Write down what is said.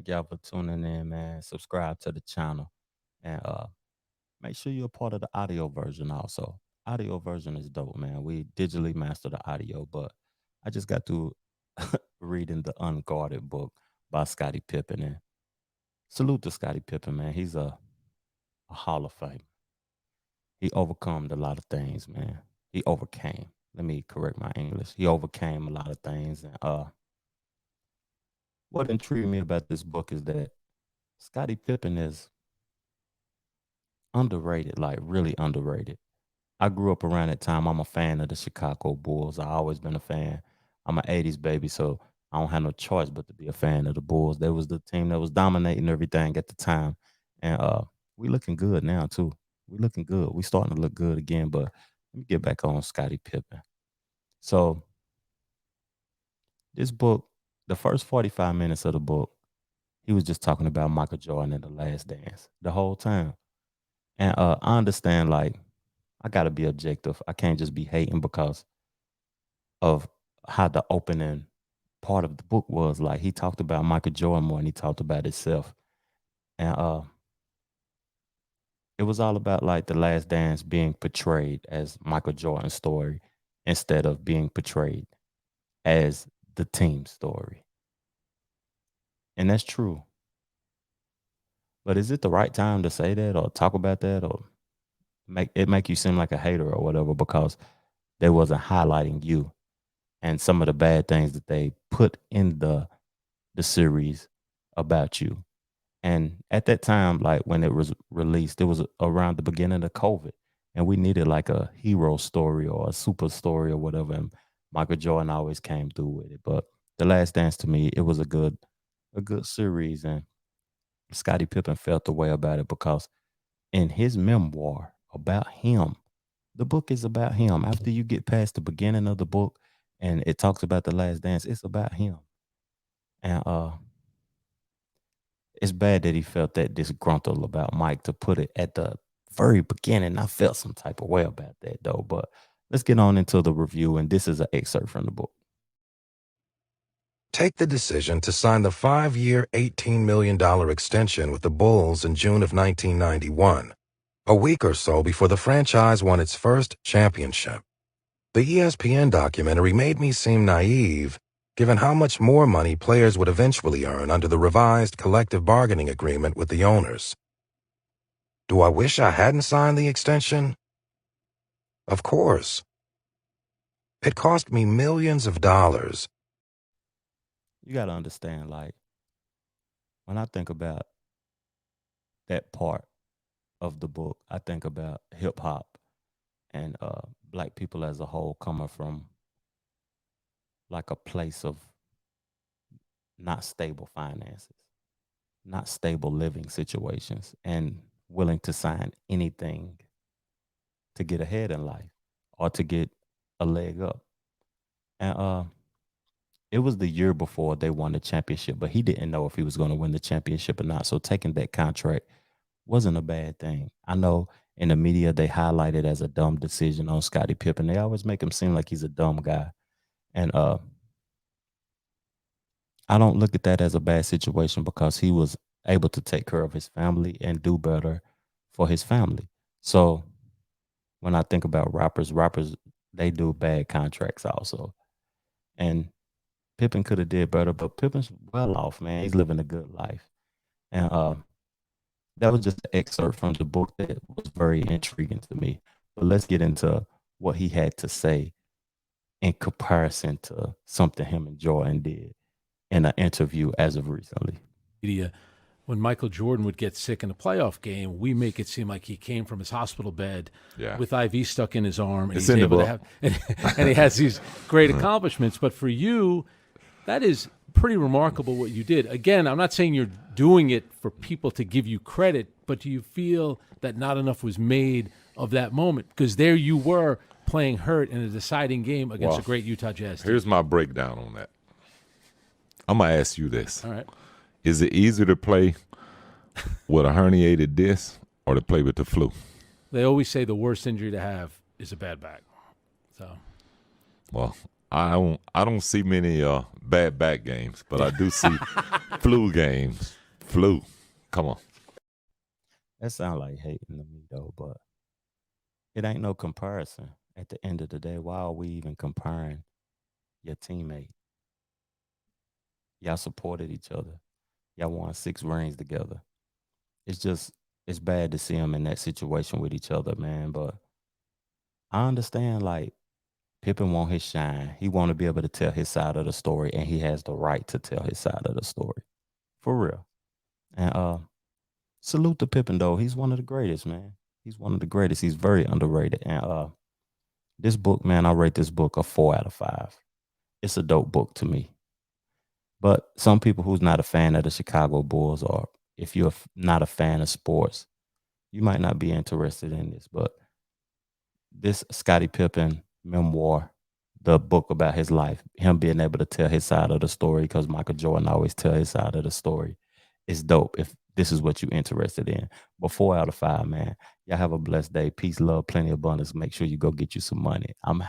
Thank y'all for tuning in, man. Subscribe to the channel and make sure you're a part of the audio version also. Audio version is dope, man. We digitally master the audio, but I just got through reading the Unguarded book by Scottie Pippen, and salute to Scottie Pippen, man. He's a Hall of Fame. He overcome a lot of things, man. He overcame. Let me correct my English. He overcame a lot of things, and what intrigued me about this book is that Scottie Pippen is underrated, like really underrated. I grew up around that time. I'm a fan of the Chicago Bulls. I always been a fan. I'm an '80s baby, so I don't have no choice but to be a fan of the Bulls. They was the team that was dominating everything at the time, and we looking good now too. We looking good. We starting to look good again. But let me get back on Scottie Pippen. So this book, the first 45 minutes of the book, he was just talking about Michael Jordan and the Last Dance the whole time. And I understand, like, I gotta be objective. I can't just be hating because of how the opening part of the book was. Like, he talked about Michael Jordan more than he talked about himself. And it was all about like the last dance being portrayed as Michael Jordan's story instead of being portrayed as the team story. And that's true. But is it the right time to say that or talk about that or make you seem like a hater or whatever because they wasn't highlighting you and some of the bad things that they put in the series about you. And at that time, like when it was released, it was around the beginning of COVID, and we needed like a hero story or a super story or whatever. And Michael Jordan always came through with it. But The Last Dance to me, it was a good series, and Scottie Pippen felt the way about it because in his memoir about him, the book is about him. After you get past the beginning of the book and it talks about the last dance, it's about him. And it's bad that he felt that disgruntled about Mike to put it at the very beginning. I felt some type of way about that though. But let's get on into the review. And this is an excerpt from the book. Take the decision to sign the 5-year, $18 million extension with the Bulls in June of 1991, a week or so before the franchise won its first championship. The ESPN documentary made me seem naive, given how much more money players would eventually earn under the revised collective bargaining agreement with the owners. Do I wish I hadn't signed the extension? Of course. It cost me millions of dollars. You got to understand, like, when I think about that part of the book, I think about hip hop and black people as a whole coming from like a place of not stable finances, not stable living situations, and willing to sign anything to get ahead in life or to get a leg up. And it was the year before they won the championship, but he didn't know if he was going to win the championship or not. So taking that contract wasn't a bad thing. I know in the media they highlight it as a dumb decision on Scottie Pippen. They always make him seem like he's a dumb guy. And I don't look at that as a bad situation because he was able to take care of his family and do better for his family. So when I think about rappers they do bad contracts also. And Pippen could have did better, but Pippen's well off, man. He's living a good life. And that was just an excerpt from the book that was very intriguing to me. But let's get into what he had to say in comparison to something him and Jordan did in an interview as of recently. Media, when Michael Jordan would get sick in a playoff game, we make it seem like he came from his hospital bed with IV stuck in his arm, and It's he's in the able to book. have, and he has these great accomplishments. But for you, that is pretty remarkable what you did. Again, I'm not saying you're doing it for people to give you credit, but do you feel that not enough was made of that moment? Because there you were playing hurt in a deciding game against a great Utah Jazz team. Here's my breakdown on that. I'm going to ask you this. All right. Is it easier to play with a herniated disc or to play with the flu? They always say the worst injury to have is a bad back. So, Well, I don't see many bad back games, but I do see flu games. Flu. Come on. That sound like hating to me though, but it ain't no comparison. At the end of the day, why are we even comparing your teammate? Y'all supported each other. Y'all won 6 rings together. It's just it's bad to see them in that situation with each other, man. But I understand like Pippen want his shine. He want to be able to tell his side of the story, and he has the right to tell his side of the story. For real. And salute to Pippen though. He's one of the greatest, man. He's one of the greatest. He's very underrated. And this book, man, I rate this book a 4 out of 5. It's a dope book to me. But some people who's not a fan of the Chicago Bulls, or if you're not a fan of sports, you might not be interested in this. But this Scottie Pippen memoir, the book about his life, him being able to tell his side of the story, because Michael Jordan always tell his side of the story, is dope if this is what you're interested in. But 4 out of 5, man. Y'all have a blessed day. Peace, love, plenty of abundance. Make sure you go get you some money. I'm